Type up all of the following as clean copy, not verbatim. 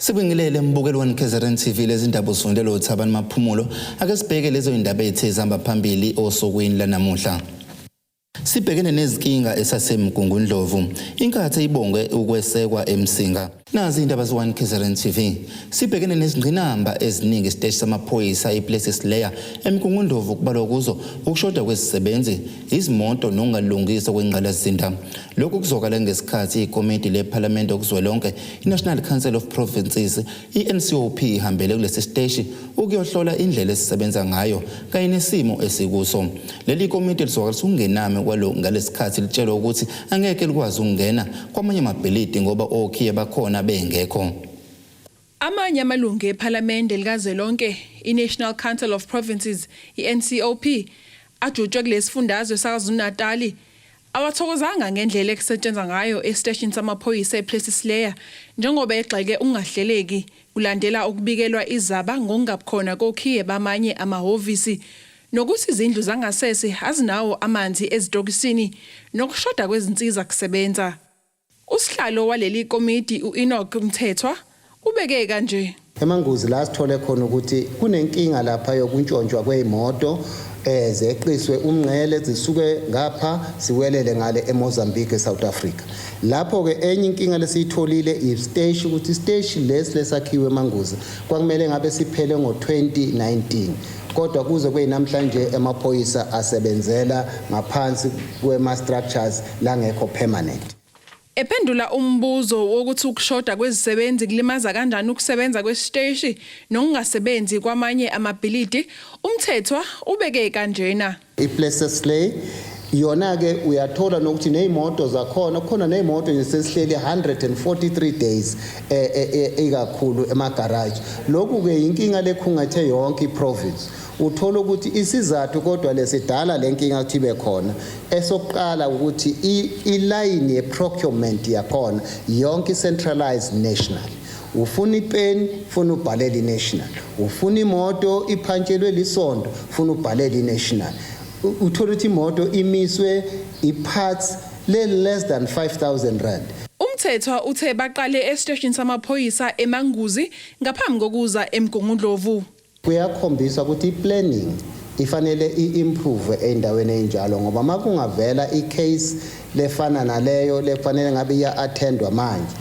Sibingelele mbukeli 1KZNTV lezindaba usifundele uThabani Maphumulo ake sibheke lezo indaba ezithe zihamba phambili osukwini lanamuhla. Sibhekene nezinkinga Esase Mgungundlovu, inkathe ibonge ukwesekwa eMsinga. Nazi indaba ze1KZNTV. Sibhekene nezingqinamba eziningi esiteshi samaphoyisa iplaces layer eMgungundlovu kubalwa kuzo ukushoda kwesisebenzi, izimoto nokungalungiswa kwengqalasizinda. Lokhu kuzokala ngesikhathi ikomiti leParliament okuzwelonke iNational Council of Provinces iNCOP ihambele kulesi siteshi ukuyohlola indlela esisebenza ngayo kanye nesimo esikuso. Leli komiti lizokala ukungenami kwalo ngalesikhathi litshelwa ukuthi angeke likwazi ukungena kwamanye amabhilidi ngoba okhiye bakhona bengekho. Amanye amalungu eParliament likazwelonke iNational Council of Provinces iNCOP ajutshwe kulesifundazwe saKwaZulu-Natal awathokozanga ngendlela ekusetshenzwa ngayo estation samaphoyisa eplaces layer njengoba egxeke ungahleleki kulandela ukubikelwa izaba ngokungabukhona kokhiye bamanye amahhovisi nokuthi izindlu zangasese azinawo amanzi ezitokisini nokushoda kwezinsiza kusebenza. Usihlalo waleli komiti uEnoch Mthethwa ubeke kanje. eManguzi la sithole khona ukuthi kunenkinga lapha yokuntshontshwa kweimoto zeqiswe umngcele zisuke ngapha siwelele ngale eMozambique eSouth Africa. Lapho ke enye inkinga lesiyitholile istation ukuthi istation lesakhiwe eManguzi kwakumele ngabe siphele ngo2019 kodwa kuze kuyinamhlanje emaphoyisa asebenzela ngaphansi kwema structures langekho permanent. Ephendula umbuzo wokuthi ukushoda kwezisebenzi kulimaza kanjani ukusebenza kwesiteshi nokungasebenzi kwamanye amabhilidi, uMthethwa ubeke kanjena. Iplaces lay yona ke uyathola nokuthi nezimoto zakhona khona nezimoto nesesihleli 143 days ekakhulu emagarage. Lokhu ke inkinga lekhungathe yonke iprovince. Uthola ukuthi isizathu kodwa lesidala lenkinga ukuthi ibe khona esokuqala ukuthi iline yeprocurement yakhona yonke centralized national. Ufuna ipen ufuna ubhalele national, ufuna imoto iphantshelwe lisondo ufuna ubhalele national. Uthola ukuthi imoto imiswe iparts less than 5,000 rand. Umthethwa uthe baqale estation samaphoyisa eManguzi ngaphambi kokuza eMgungundlovu. Kuyakhombisa ukuthi planning ifanele iimprove endaweni enjalo ngoba makungavela icase lefana naleyo lefanele ngabe iya attendwa manje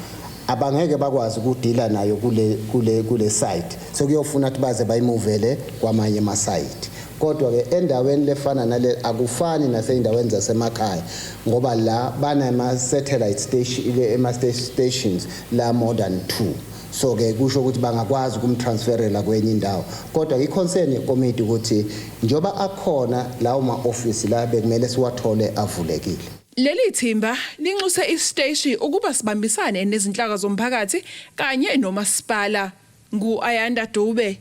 abangeke bakwazi ukudila nayo kule site sekuyofuna ukuthi baze bayimuvele kwamanye ama site. Kodwa ke endaweni lefana nale akufani naseyindaweni zasemakhaya ngoba la banama satellite station stations la more than 2. So ke kusho ukuthi bangakwazi ukumtransferela kwenye indawo. Kodwa iconcern yekomiti ukuthi njoba akhona lawo ma-office la bekumele siwathole avulekile. Leli thimba linxuse isiteshi ukuba sibambisane nezinhlaka zomphakathi kanye nomasipala. Ngu-Ayanda Dube.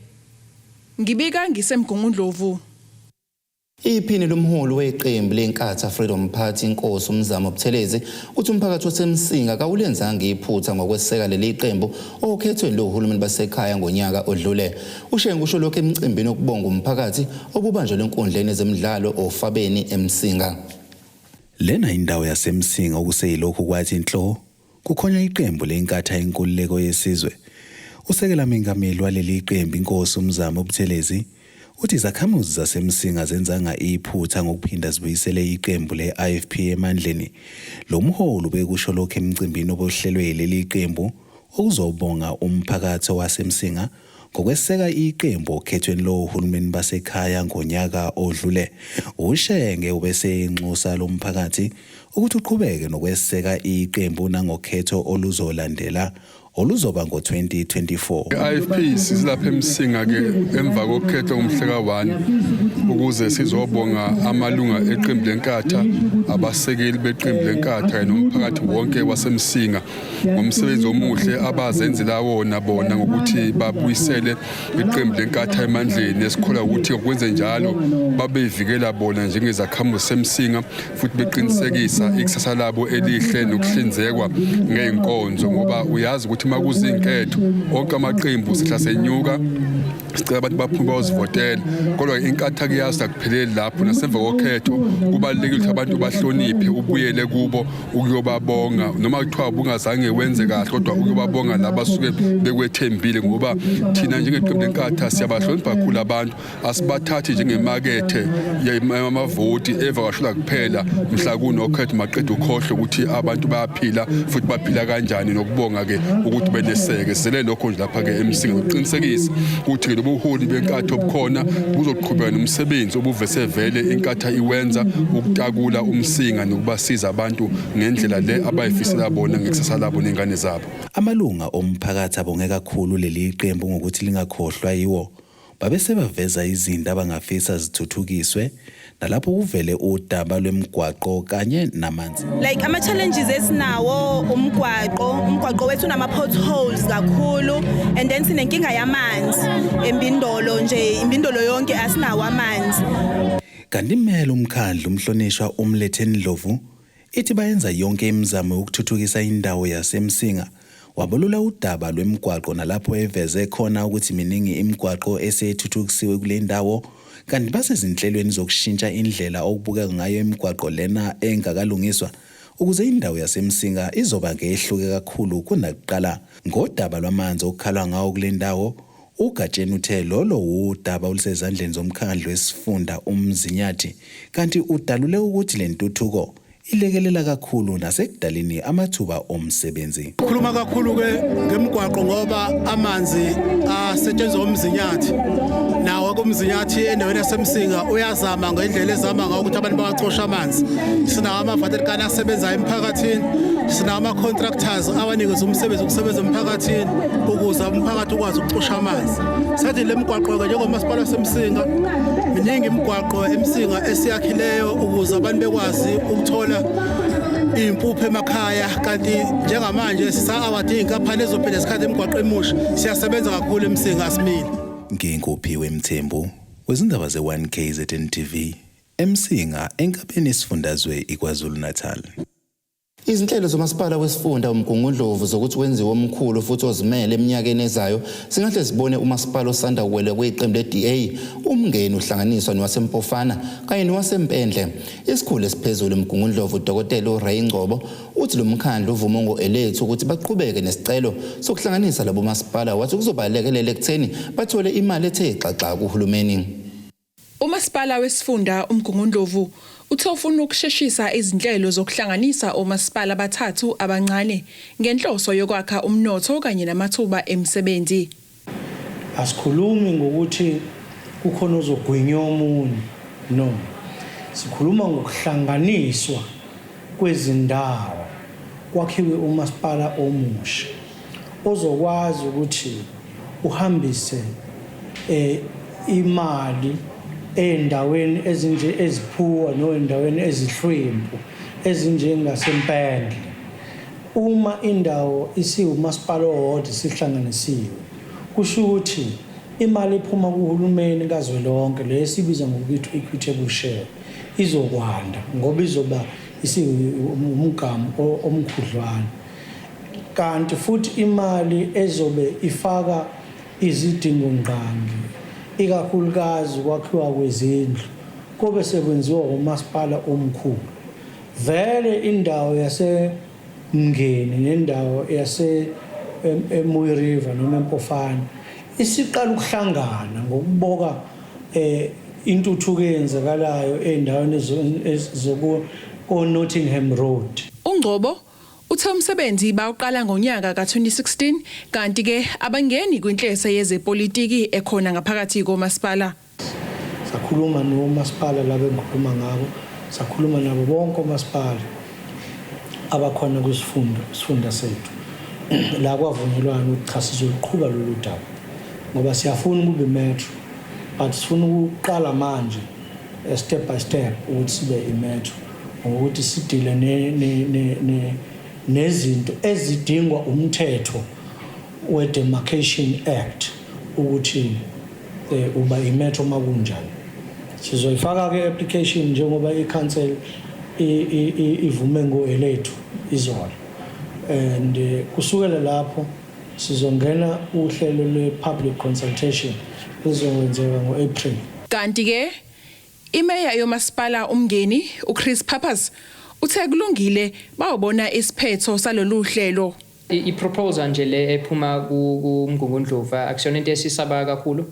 Ngibika ngiseMgungundlovu. Iphini lomholi weqembu lenkatha Freedom Party inkosi uMzamo Buthelezi uthi umphakathi waseMsinga kawulenzanga iphutha ngokweseka leli qembu okhethweni lohulumeni basekhaya ngonyaka odlule. Ushengu usho lokho emcimbini okubonga umphakathi obubanjwe lenkundleni ezemidlalo ofabeni eMsinga. Lena indawo yaseMsinga okuseyilokhu kwathi inhlo kukhona iqembu lenkatha inkululeko yesizwe. Usekela mengameli waleli qembu inkosi uMzamo Buthelezi uthi izakhamuzi zaseMsinga zenzanga iphutha ngokuphinda zibuyisele iqembu le-IFP emandleni. Lo mholi bekusho lokho emcimbini obohlelwe leli qembu okuzobonga umphakathi waseMsinga ngokweseka iqembu okhethweni lohulumeni basekhaya ngonyaka odlule. Ushenge ubese inxusa lomphakathi ukuthi uqhubeke nokweseka iqembu nangokhetho oluzolandela oluzoba ngo2024. IFP sizilapha eMsinga ke emva kokhetho umhlaka 1 ukuze sizobonga amalunga eqembu lenkatha, abasekeli beqembu lenkatha nomphakathi wonke waseMsinga ngomsebenzi omuhle abazenzela wona bona ngokuthi babuyisele iqembu lenkatha emandleni. Esikhola ukuthi ukwenze njalo babevikela bona njengezakhamuzi seMsinga futhi beqinisekisa ikusasa labo elihle nokuhlinzekwa ngeenkonzo ngoba uyazi ukuthi ukuthi makuzinketho onke amaqembu sihlasenyuka sicela abantu baphume bayozivotela kodwa inkatha kuyazi akupheleli lapho nasemva kokhetho kubalulekile ukuthi abantu bahloniphe ubuyele kubo ukuyobabonga noma kuthiwa bungazange wenze kahle kodwa ukuyobabonga labasuke bekwethembile ngoba thina njengeqembu lenkatha siyabahlonipha kakhulu abantu asibathathi njengemakethe yamavoti evakashula kuphela mhla kunokhetho maqedwe ukhohle ukuthi abantu bayaphila futhi baphila kanjani nokubonga ke ukuthi beneseke sele lokho nje lapha ke eMsinga uqinisekisa ukuthi lobuholi benkatha obukhona buzoqhubeka nomsebenzi obuvese vele inkatha iwenza ukutakula umsinga nokubasiza abantu ngendlela le abayifisela bona ngekusasa labo nengane zabo. Amalunga omphakathi abonge kakhulu leli qembu ngokuthi lingakhohlwa yiwo babese baveza izinto abangafisa zithuthukiswe nalapho kuvele udaba lwemigwaqo kanye namanzi. Like ama challenges esinawo umgwaqo wethu nama potholes kakhulu and then sinenkinga yamanzi imbindolo yonke asinawo amanzi. Kanti imele umkhandlu umhlonishwa uMgungundlovu ithi bayenza yonke imizamo ukuthuthukisa indawo yaseMsinga wabolula udaba lwemigwaqo nalapho eveze khona ukuthi miningi imigwaqo esethuthukisiwe kule ndawo kanti basezinhlelweni zokushintsha indlela okubukeka ngayo imigwaqo lena engakalungiswa ukuze indawo yaseMsinga izoba ngehluke kakhulu kunakuqala. Ngodaba lwamanzi okukhalwa ngawo kule ndawo uGatsheni uthe lolo udaba olusezandleni zomkhandlu wesifunda uMzinyathi kanti udalule ukuthi lentuthuko ilekelela kakhulu nasekudaleni amathuba omsebenzi. Khuluma kakhulu ke ngemigwaqo ngoba amanzi asetshenziswa uMzinyathi nawo kuMzinyathi endaweni yaseMsinga uyazama ngendlela ezama ngayo ukuthi abantu bawacosha amanzi. Sinawo amavatekana asebenza emphakathini, sinawo ama contractors abanikeza umsebenzi ukusebenza emphakathini ukuze umphakathi ukwazi ukucosha amanzi. Sathi le migwaqo ke njengomasipala waseMsinga miningi imigwaqo eMsinga esiyakhileyo ukuze abantu bekwazi ukuthola impupho emakhaya kanti njengamanje sisa-award inkampani ezophela isikhathi emigwaqo emusha siyasebenza kakhulu eMsinga asimile. Nginkuphiwe Mthembu wezindaba ze1KZNTV eMsinga enkabeni isifundazwe iKwaZulu Natal. Izinhlelo zomasipala wesifunda Mgungundlovu zokuthi wenziwe omkhulu futhi ozimele eminyakeni ezayo singahle sibone umasipala osanda kuwela kweqembu leDA umngeni uhlanganiswa nowaseMpofana kanye nowasempendle. Isikhulu esiphezulu Mgungundlovu Dr. Ray Ngcobo uthi lo mkhandlu uvuma ngo-elethu ukuthi baqhubeke nesicelo sokuhlanganisa labo masipala wathi kuzobalekelela ekutheni bathole imali ethe xaxa kuhulumeni. Umasipala wesifunda Mgungundlovu uthofuna ukusheshisa izinhlelo zokuhlanganisa omasipala abathathu abancane ngenhloso yokwakha umnotho kanye namathuba emsebenzi. Asikhulumi ngokuthi kukhona ozogwinya omunye, no. Sikhuluma ngokuhlanganiswa kwezindawo kwakhiwe umasipala omusha ozokwazi ukuthi uhambise imali endaweni ezinje eziphuwa noendaweni ezihlwempu ezinjengasempendle. Uma indawo isiwumasipala owodwa sihlanganisiwe kusho ukuthi imali ephuma kuhulumeni kazwelonke lesibiza ngokuthi equitable share izokwanda ngoba izoba isiwumgamo omkhudlwana kanti futhi imali ezobe ifaka izidingo ngqangi ikakhulukazi kwakhiwa kwezindlu kube sekwenziwa umasipala omkhulu. Vele indawo yaseMngeni nendawo yase eMooi River noma eMpofana isiqala ukuhlangana ngokuboka intuthuko eyenzakalayo endaweni Nottingham Road. uNgcobo uthe umsebenzi bawuqala ngonyaka ka2016 kanti ke abangeni kwinhlese yezepolitiki ekhona ngaphakathi komasipala. Sakhuluma nomasipala laba engikhuluma ngabo, sakhuluma nabo bonke omasipala abakhona kwisifunda sethu. La kwavunyelwana ukuthi sizoqhubeka lolu daba ngoba siyafuna kube metro but sifuna ukuqala manje step by step ukuthi sibe imetro ukuthi sidile nezinto ezidingwa umthetho we-Demarcation Act ukuthi uba imetro makunjani. Sizoyifaka ke application njengoba i-council ivume ngo-elethu izolo and kusukela lapho sizongena uhlelo lwe-public consultation lizongenzeka ngo-April. Kanti ke imeya yomasipala umngeni uChris Pappas uthe kulungile bawubona isiphetho salolu hlelo. I-proposal nje le ephuma kuMgungundlovu akusiyona into esisaba kakhulu.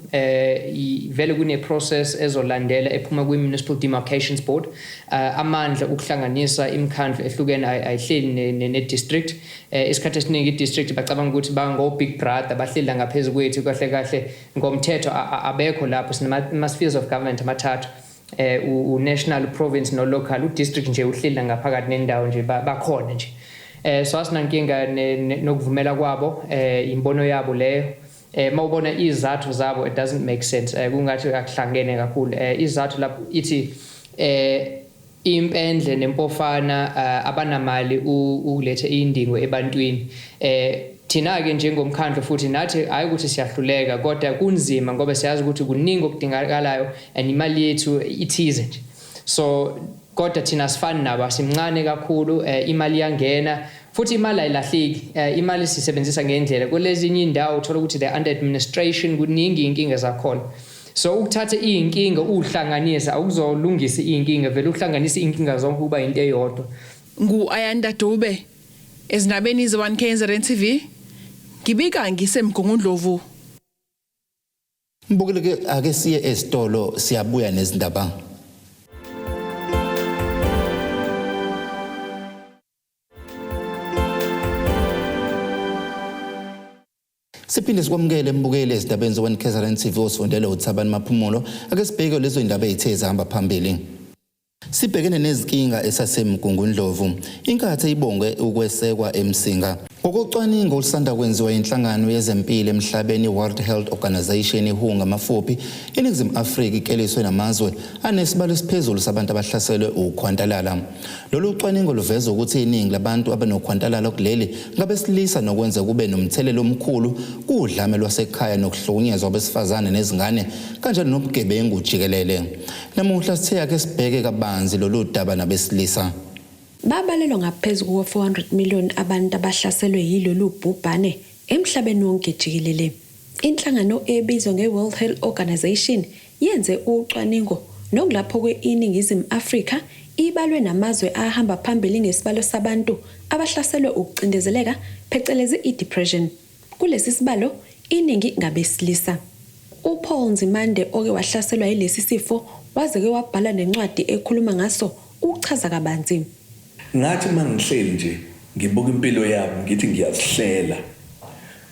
Vele kune process ezolandela ephuma kwi-Municipal Demarcations Board. Amandla ukuhlanganisa imikhandlu ehlukene ayihleli ne-district. Isikhathi esiningi i-district bacabanga ukuthi bango big brother bahleli ngaphezulu kwethu kahle kahle ngomthetho abekho lapho sinama-spheres of government amathathu. U-national, province no local, u-district nje uhleli ngaphakathi nendawo nje bakhona nje. So asinankinga nokuvumela kwabo imbono yabo leyo mawubona izathu zabo it doesn't make sense kungathi akuhlangene kakhulu izathu lapho ithi impendle nempofana abanamali ukulethe indingo ebantwini thina ke njengomkhandlo futhi nathi hayi ukuthi siyahluleka kodwa kunzima ngoba siyazi ukuthi kuningi okudingakalayo and imali yethu ithize nje so kodwa thina sifani nabo simncane kakhulu imali yangena futhi imali ayilahleki imali sisebenzisa ngendlela kulezinye indawo uthola ukuthi the under administration kuningi inkinga zakhona so ukuthatha inkinga uhlanganisa awuzolungisa inkinga vele uhlanganisa inkinga zonke kuba into eyodwa ngu-Ayanda Dube ezindabeni ze-1KZNTV ngibika ngisemgungundlovu. Mbukile ake siye esitolo siyabuya nezindaba. Siphinde sikwamukele embukele ezindabeni ze-1KZNTV osifundele uThabani Maphumulo ake sibheke lezo indaba ezithe zihamba phambili. Sibhekene nezinkinga Esase Mgungundlovu inkathe ibonge ukwesekwa eMsinga. Ngokucwaninga olusanda kwenziwa inhlangano yezempilo emhlabeni World Health Organization ihunga amafuphi eNingizimu Afrika ikeliswe namazwe anesibalo esiphezulu sabantu abahlaselwe ukhwantalala. Lolu cwaningo luveza ukuthi iningi labantu abanokhwantalala kuleli ngabesilisa nokwenza kube nomthelelo omkhulu kudlame lwasekhaya nokuhlukunyezwa abesifazane nezingane kanjalo nobugebengu jikelele. Namuhla sithe ake sibheke kabanzi lolu daba nabesilisa. Babalelwa ngaphezulu kwa-400 million abantu abahlaselwe yilolu bhubhane emhlabeni wonke jikelele. Inhlangano ebizwa nge-World Health Organization yenze ucwaningo nokulapho kwe-Iningizimu Afrika ibalwe namazwe ahamba phambili ngesibalo sabantu abahlaselwe ukucindezeleka phecelezi i-depression. Kulesi sibalo iningi ngabesilisa. uPaul Nzimande oke wahlaselwa yilesi sifo wazeke wabhala nencwadi ekhuluma ngaso ukuchaza kabanzi. Ngathi mangihleli nje ngibuka impilo yami ngithi ngiyazihlela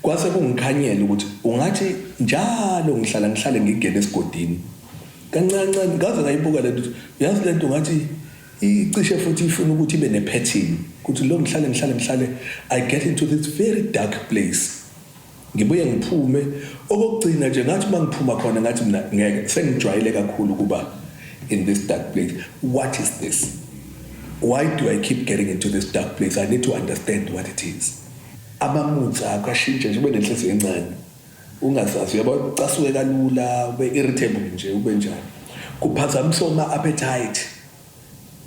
kwase kungikhanyela ukuthi ungathi njalo ngihlale ngigene esigodini kancane ngaze ngayibuka lento yazi lento ngathi icishe futhi ifuna ukuthi ibe nepattern ukuthi lo ngihlale I get into this very dark place ngibuye ngiphume okugcina nje ngathi mangiphuma khona ngathi mina ngeke sengijwayele kakhulu kuba in this dark place. What is this? Why do I keep getting into this dark place? I need to understand what it is. Abamutsa akashintshe nje ube nenhliziyo encane. Ungasazi uyabona ucasuke kalula ube irritable nje ube njani. Kuphazamisa uma appetite.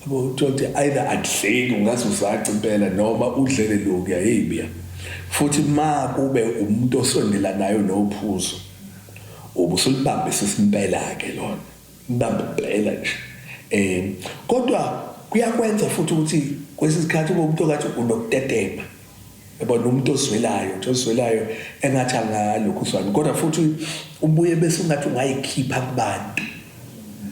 Abo uthi either adleki ungathi uzaca impela noma udlele lokhu yayibiya. Futhi ma kube umuntu osondela nayo nophuzo. Ubusulibambe sisimpela ke lona. Mbambe phela nje. Kodwa kuyakwenza futhi ukuthi kwesisikhathi umuntu okathi unokutetema yabona umuntu oswelayo engathi angalokhu uswana kodwa futhi ubuye bese ungathi ungayikhipha kubantu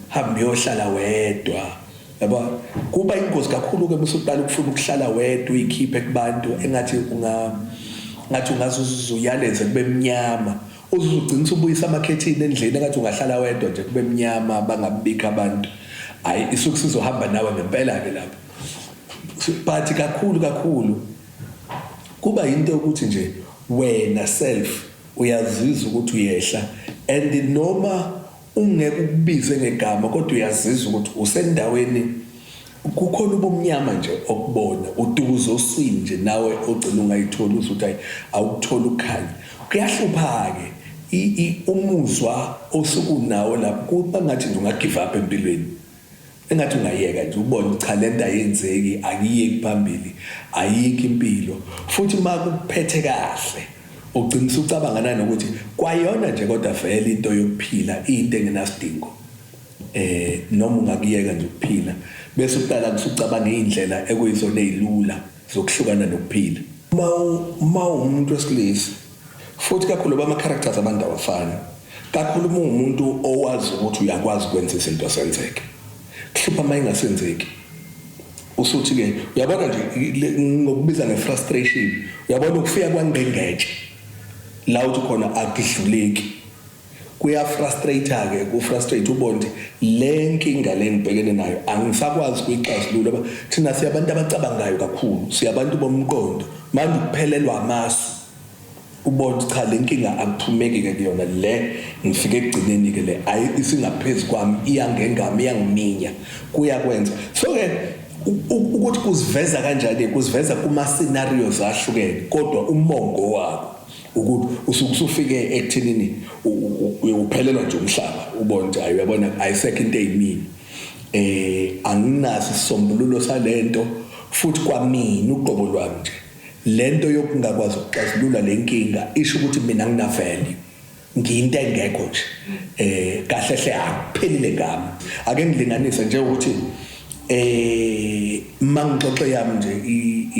hamba yohlala wedwa yabona kuba ingozi kakhulu ke bese uqala ukufuna ukuhlala wedwa uyikhiphe kubantu engathi ngathi ungazuzuyaleza kube mnyama uzugcina ubuyisa amakhethini endlini engathi ungahlala wedwa nje kube mnyama bangabika abantu ayi isuku sizohamba nawe ngempela ke lapho but kakhulu kuba into ukuthi nje wena self uyazizwa ukuthi uyehla and noma ungeke ukubize ngegama kodwa uyazizwa ukuthi usendaweni kukhona ubumnyama nje okubona udukuzo oswini nje nawe ogcina ungayithola ukuthi awukuthola ukukhanya kuyahlupha ke umuzwa osukunawo lapho kuba ngathi nje ungagive up empilweni engathi ungayeka nje ubone cha lento ayenzeki akiyeki phambili ayikho impilo futhi makuphethe kahle ugcinisa ucabanga nanokuthi kwayona nje kodwa vele into yokuphila into engenasidingo noma ungakuyeka nje ukuphila bese uqala kusucabanga izindlela ekuyizona ezilula zokuhlukana nokuphila uma umuntu wesilisa futhi kakhulu bama characters abantu abafani kakhulu umuntu owazi ukuthi uyakwazi ukwenza izinto senzeke kuhlupha uma ingasenzeki usuthi ke uyabona nje ngokubiza nge-frustration uyabona ukufika kwangengetshe la uthi khona akudluleki kuyafrustrate-ke kufrustrate ubonde le nkinga le ngibhekene nayo angisakwazi ukuyixazulula thina siyabantu abacabangayo kakhulu siyabantu bomqondo manje kuphelelwa amasu ubonde cha le nkinga akuphumeki-ke kuyona le ngifike ekugcineni-ke le isingaphezu kwami iyangengami iyangiminya kuyakwenza so-ke ukuthi kuziveza kanjani kuziveza kuma-scenarios ahlukene kodwa umongo wabo ukuthi usufike ekuthenini uphelelwa nje umhlaba ubona nje uyabona ayisekho into eyimini anginazi isombululo salento futhi kwamina uqobo lwami nje lento yokungakwazi ukuxazulula lenkinga isho ukuthi mina ngina value ngiyinto engekho nje kahle hle akuphelile ngami ake ngilinganise nje ukuthi mangixoxe yami nje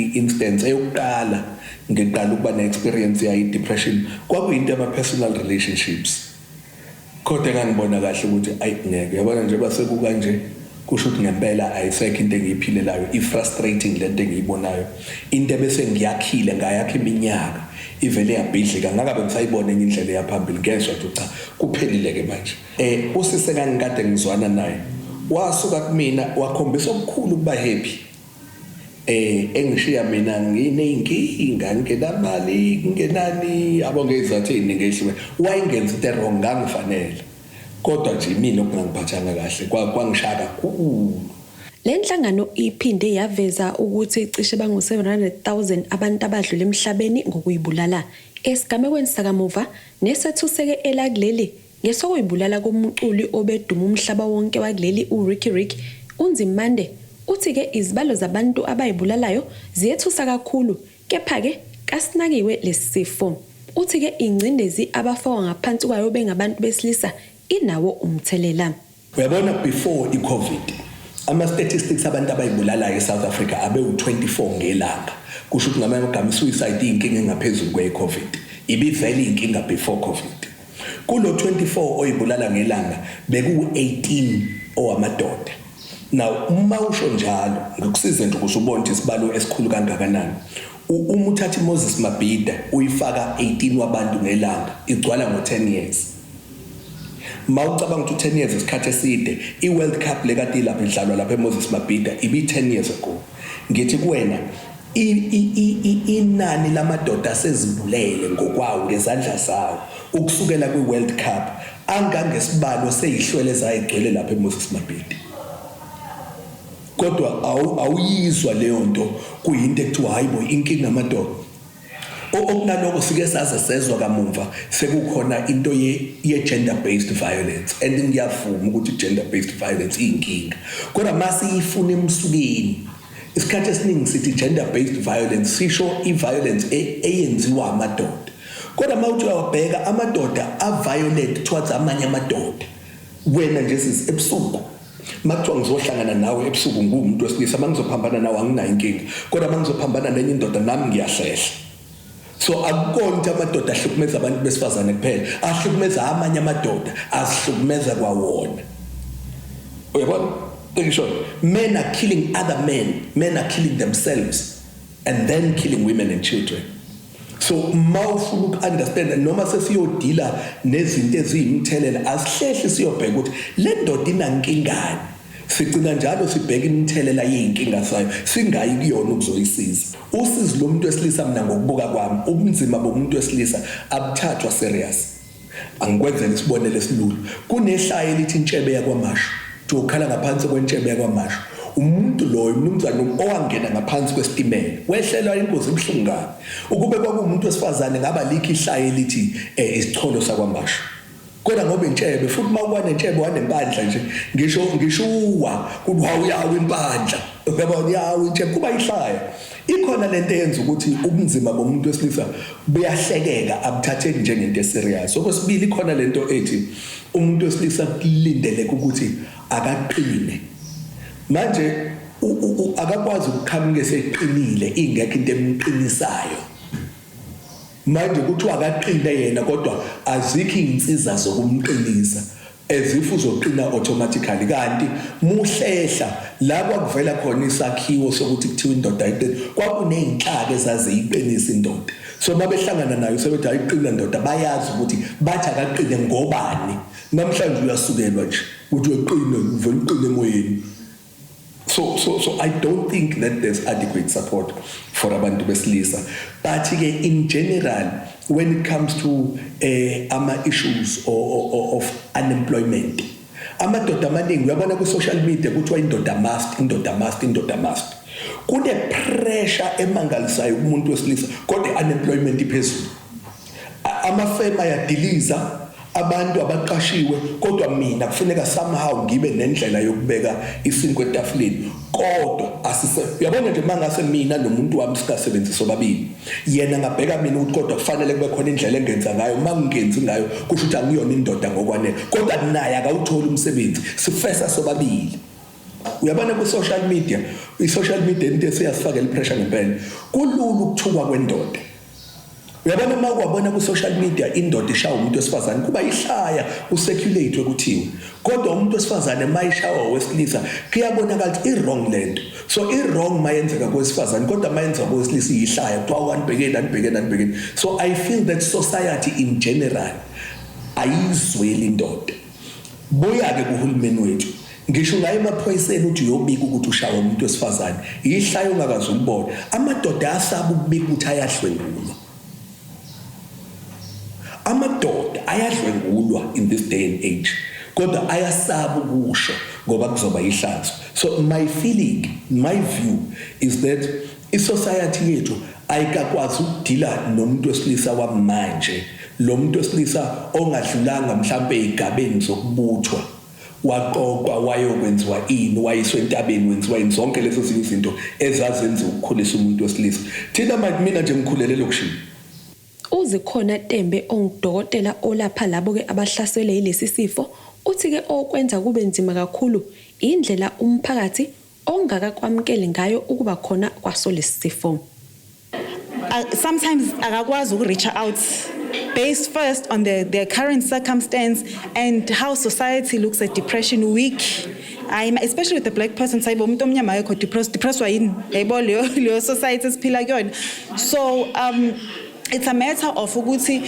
i-instance eyokuqala ngiqala ukuba ne-experience yayi depression kwakuyinto ama personal relationships kodwa ngangibona kahle ukuthi ngeke yabona nje basekuka nje kusho ukuthi ngempela ayisekho into engiyiphilelayo i-frustrating lento engiyibonayo into bese ngiyakhile ngayakha iminyaka ivele yabhidlika ngakabe ngisayibona enye indlela yaphambili ngezwe ukuthi cha kuphelile ke manje usise kangikade ngizwana naye wasuka kumina wakhombisa okukhulu ukuba happy engishiya mina ngineyinkinga nginamali ngingenani abonge izathu eziningi ehlukene wayengenza into wrong ngangifanele kodwa nje mina okungangiphathanga kahle kwangishaya kakhulu Le nhlangano iphinde yaveza ukuthi cishe bangu-700,000 abantu abadlule emhlabeni ngokuyibulala esigamekweni sakamuva nesethuseke elakuleli ngesokuyibulala komculi obeduma umhlaba wonke wakuleli uRicky Rick uNzimande uthi-ke izibalo zabantu abayibulalayo ziyethusa kakhulu kepha-ke kasinakiwe lesi sifo uthi-ke ingcindezi abafakwa ngaphansi kwayo bengabantu besilisa inawo umthelela. Uyabona before i-COVID ama-statistics abantu abayibulalayo eSouth Africa abe-24 ngelanga kusho ukuthi ngamanye amagama i-suicide iyinkinga engaphezulu kwe-COVID ibivele inkinga before COVID kulo 24 oyibulala ngelanga beku-18 owamadoda. Now uma usho njalo ngikusize nje ukuthi ubone isibalo esikhulu kangakanani uma uthatha iMoses Mabhida uyifaka 18 wabantu ngelanga igcwala ngo10 years. Mawucabanga ukuthi 10 years isikhathi eside iWorld Cup lekade ilapha idlalwa lapha eMoses Mabhida ibi 10 years ago ngithi kuwena inani lamadoda asezibulele ngokwawo ngezandla zawo ukusukela kwiWorld Cup angangesibalo seyihlwele zayigcwele lapha eMoses Mabhida. Kodwa awuyizwa leyo nto kuyinto ekuthiwa hayibo inkinga amadoda okunaloko sike saze sezwa kamuva sekukhona into ye-gender based violence and ngiyavuma ukuthi gender based violence iyinkinga kodwa mase ifuna emsukeni isikhathi esiningi sithi gender based violence sisho i-violence eyenziwa amadoda kodwa mawuthi uyabheka amadoda a-violent towards amanye amadoda wena nje ebusuku makuthiwa ngizohlangana nawe ebusuku ngumuntu wesilisa mangizophambana nawe anginayo inkinga kodwa mangizophambana nenye indoda nami ngiyahlehla. So akukonke amadoda ahlukumeza abantu besifazane kuphela ahlukumeza amanye amadoda asihlukumeza kwawona. Uyabona ngisho men are killing other men are killing themselves and then killing women and children. So mawufuna uku-understand noma sesiyodila nezinto eziyimthelela asihlehle siyobheka ukuthi le ndoda inankingani sigcina njalo sibheka imthelela yeyinkinga sayo singayi kuyona ukuzoyisiza. Usizo lomuntu wesilisa mina ngokubuka kwami ubunzima bomuntu wesilisa abuthathwa serious. Angikwenzela isibonelo esilula kunehlaya elithi intshebe yakwamashu ukhala ngaphansi kwentshebe yakwamashu umuntu loyo umnumzana owangena ngaphansi kwesitimela wehlelwa ingozi ebuhlungu kabi ukube kwakumuntu wesifazane ngaba likho ihlaya elithi isicholo sakwamashu kodwa ngoba intshebe futhi mawukwana intshebe wanempandla nje ngisho uwa kuba uyawa impandla uyabona uyawa intshebe kuba ihlaya ikhona lento eyenza ukuthi ubunzima bomuntu wesilisa buyahlekeka abuthatheki njengento eserious. Okwesibili ikhona lento ethi umuntu wesilisa kulindeleke ukuthi akaqine. Manje akakwazi ukuqhamuka eseqinile ingekho into emqinisayo. Manje kuthiwa akaqine yena kodwa azikho izinsiza zokumqinisa. As if uzoqina automatically kanti muhlehla la kwakuvela khona isakhiwo sokuthi kuthiwa indoda ayiqini kwakuneyinhlaka ezaziyiqinisa indoda. So mabehlangana nayo sebethi ayiqina indoda bayazi ukuthi bathi akaqine ngobani. Namhlanje uyasukelwa nje uthi uqine uvela uqine emoyeni. So I don't think that there's adequate support for abantu besilisa. But in general, when it comes to issues of unemployment, amadoda amaningi uyabona ku social media kuthiwa indoda must. Kune pressure emangalisayo kumuntu wesilisa kodwa unemployment iphezulu. Amafema yadiliza abantu abaqashiwe kodwa mina kufuneka somehow ngibe nendlela yokubeka isinkwe etafuleni kodwa asise uyabona nje mangase mina nomuntu wami sikasebenzi sobabili yena ngabheka mina ukuthi kodwa kufanele kube khona indlela engenza ngayo mangingenzi ngayo kusho ukuthi angiyona indoda ngokwanele kodwa naye akawuthola umsebenzi sifesa sobabili. Uyabona ku social media i-social media into esiyasifakela pressure ngempela kulula ukuthukwa kwendoda. Uyabona makwabona ku social media indoda ishaya umuntu wesifazane kuba ihlaya ucirculate ukuthiwa kodwa umuntu wesifazane mayishawa wesilisa kuyabonakala ukuthi i-wrong lento. So i-wrong mayenzeka kwesifazane kodwa mayenza kwesilisa ihlaya kuthiwa anibhekeni. So I feel that society in general ayizweli indoda. Buya ke kuhulumeni wethu ngisho ngaye emaphoyiseni uthi uyobika ukuthi ushawa umuntu wesifazane ihlaya ungakazi ukubona amadoda asaba ukubika ukuthi ayahlwengulwa. Amadoda ayadlwengulwa in this day and age kodwa ayasaba ukusho ngoba kuzoba ihlazo. So my view is that i-society yethu ayikakwazi ukudila nomuntu wesilisa wamanje lo muntu wesilisa ongadlulanga mhlambe ezigabeni zokubuthwa waqoqwa wayokwenziwa ini wayiswe entabeni wenziwa ini zonke lezo izinto ezazenza ukukhulisa umuntu wesilisa. Thina mina nje ngikhulele lokushini Uzikhona Tembe ongudokotela olapha labo ke abahlaselwe yilesi sifo uthi ke okwenza kube nzima kakhulu indlela umphakathi ongakakwamkeli ngayo ukuba khona kwaso lesi sifo. Sometimes akakwazi reach out based first on their current circumstance and how society looks at depression weak. Especially with the black person sayibo umuntu omnyama yakho depressed wayini yayibona leyo society esiphila kuyona. So it's a matter of ukuthi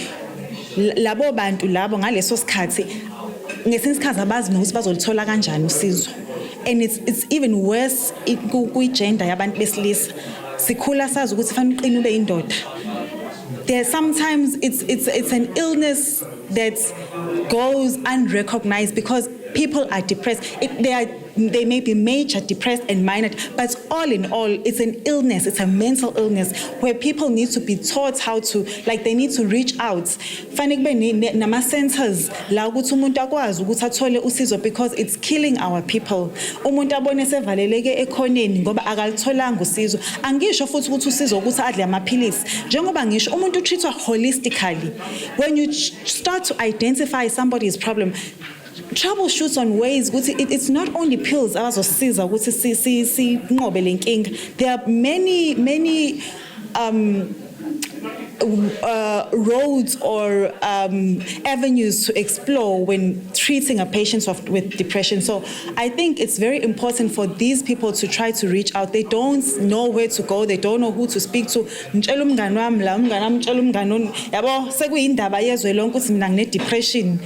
labo bantu labo ngaleso sikhathi ngesinye isikhathi abazi nokuthi bazolithola kanjani usizo. And it's even worse ku-gender yabantu besilisa. Sikhula sazi ukuthi fanele uqine ube indoda. There sometimes it's an illness that goes unrecognized because people are depressed. They may be major depressed and minor, but all in all, it's an illness. It's a mental illness where people need to be taught how to, they need to reach out. Fanele kube nama centers la ukuthi umuntu akwazi ukuthi athole usizo because it's killing our people. Umuntu abone sevaleleke ekhoneni ngoba akalitholanga usizo. Angisho futhi ukuthi usizo ukuthi adle amaphilisi. Njengoba ngisho umuntu treatwa holistically. When you start to identify somebody's problem, troubleshoots on ways ukuthi it's not only pills abazosiza ukuthi sinqobe lenkinga. There are many roads or avenues to explore when treating a patient with depression. So I think it's very important for these people to try to reach out. They don't know where to go. They don't know who to speak to. Depression.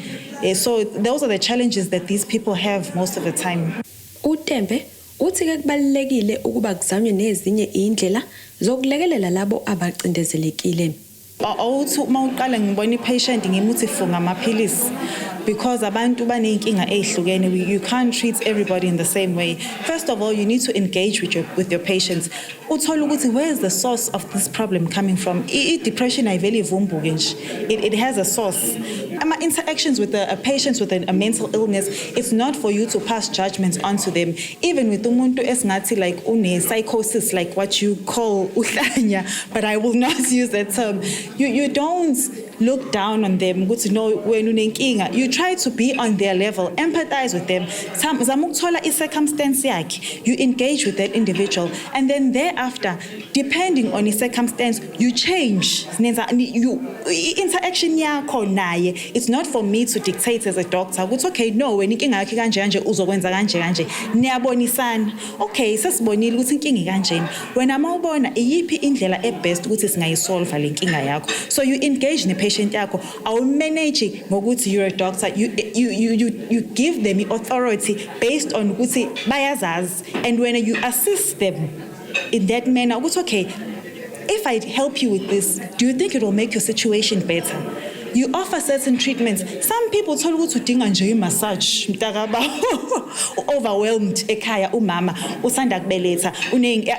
So those are the challenges that these people have most of the time. Utembe uthi ke kubalekile ukuba kuzanywe nezinye indlela zokulekelela labo abacindezelekile. Awuthi uma uqala ngibona ipatient ngimuthi funga amaphilisi. because abantu baneyinkinga ezihlukene, you can't treat everybody in the same way. First of all, you need to engage with your patients. Uthola ukuthi where is the source of this problem coming from? Depression ayiveli ivumbuke nje. It has a source. Interactions with a patient with a mental illness, it's not for you to pass judgments onto them. Even with umuntu esingathi like une psychosis, like what you call uhlanya, but I will not use that term. You don't look down on them. You try to be on their level, empathize with them. You engage with that individual, and then thereafter, depending on the circumstance, you change. Interaction yakho naye. It's not for me to dictate as a doctor. It's okay, no, when inkinga yakhe kanje kanje uzokwenza kanje kanje. Niyabonisana. Okay, sasibonile ukuthi inkinga kanjeni. Wena mawubona iyiphi indlela ebest ukuthi singayisolve le nkinga yakho. So you engage in the patient yakho. Our managing ngokuthi you're a doctor. You give them the authority based on ukuthi bayazazi, and when you assist them in that manner, it's okay. If I help you with this, do you think it will make your situation better? You offer certain treatments. Some people tell you to dinga nje massage. Overwhelmed ekhaya umama usanda kubeletha.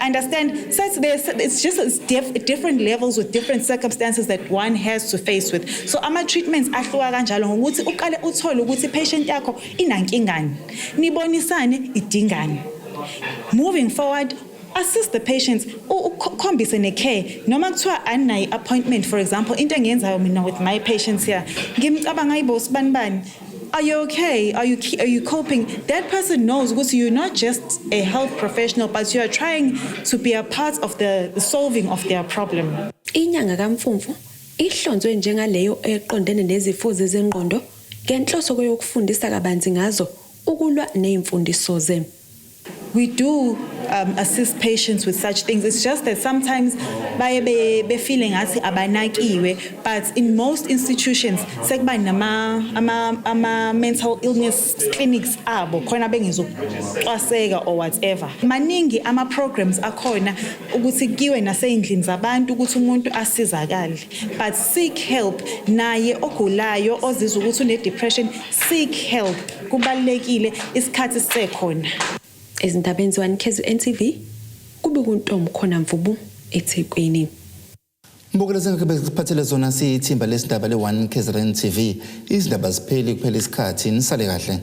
Understand? So it's just different levels with different circumstances that one has to face with. So ama treatments ahluka kanjalo ngokuthi uqale uthole ukuthi patient yakho inankingani. Nibonisane idingani. Moving forward, assist the patients ukhombise necare noma kuthiwa anayi appointment. For example, into engiyenzayo mina with my patients here, ngimcabanga ayibo sibanibani, are you okay? Are you coping? That person knows because you're not just a health professional, but you are trying to be a part of the solving of their problem. Inyanga kaMfumfu ihlonzwe njengaleyo eqondene nezifo zezengqondo ngenhloso yokufundisa kabanzi ngazo ukulwa nezimfundiso ze. We do assist patients with such things. It's just that sometimes be feeling ati abanakiwe, but in most institutions sekuba nama mental illness clinics abo khona bengizocwaseka or whatever. Maningi ama programs akhona ukuthi kiwe naseyindlini zabantu ukuthi umuntu asizakale, but seek help. Naye ogulayo ozizwa ukuthi une depression, seek help. Kubalekile isikhathi sekhona. Ezindabeni 1KZNTV kubukuntombi khona Mvubu eThekwini. Mbukela ngikuphathele zona sithimba lesindaba le 1KZNTV. Izindaba zipheli kuphela isikhathi nisale kahle.